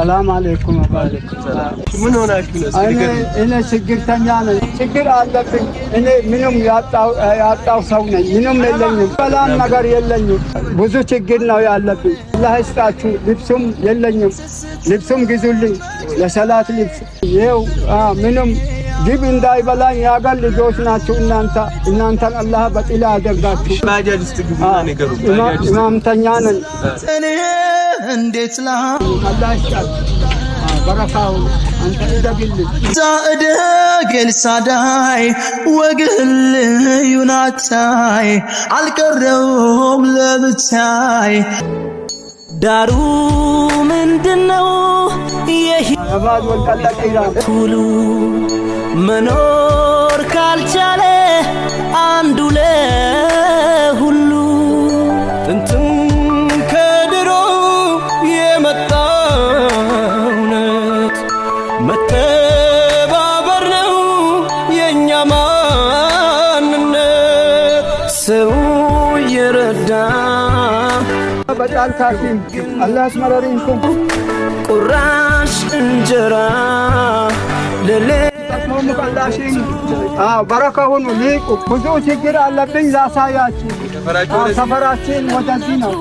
ሰላም አለይኩም አባለክ ምን ሆናችሁ ነው? እኔ ችግርተኛ ነኝ። ችግር አለብኝ። እኔ ምንም ያጣው ሰው ነኝ። ምንም የለኝም። ሰላም ነገር የለኝም። ብዙ ችግር ነው ያለብኝ። አላህ ይስጣችሁ። ልብሱም የለኝም። ልብሱም ግዙልኝ ለሰላት ልብስ። ይኸው ምንም ጅብ እንዳይበላኝ ያገል ልጆች ናችሁ እናንተን አላህ በጥላ ያደርጋችሁ። ባጃጅ ውስጥ ግቡና ነገሩ ኢማምተኛ ነን። እኔ እንዴት አላህ ይስጣል በረካው አንተ እደግልኝ ዛእደግል ሳዳይ ወግል ዩናታይ አልቀረውም ለብቻይ ዳሩ ምንድነው አባድ ወልቀለቀ ይላል ሁሉ መኖር ካልቻለ አንዱ ለሁሉ ጥንትም ከድሮ የመጣውነት መተባበር ነው የኛ ማንነት ሰው የረዳ በጣልካኪም አላህ አስመረሪንኩም ቁራሽ እንጀራ ለሌ ሙቀላሽን በረካ ሁኑ። ሊቁ ብዙ ችግር አለብኝ ላሳያችሁ። ሰፈራችን ወደዚህ ነው።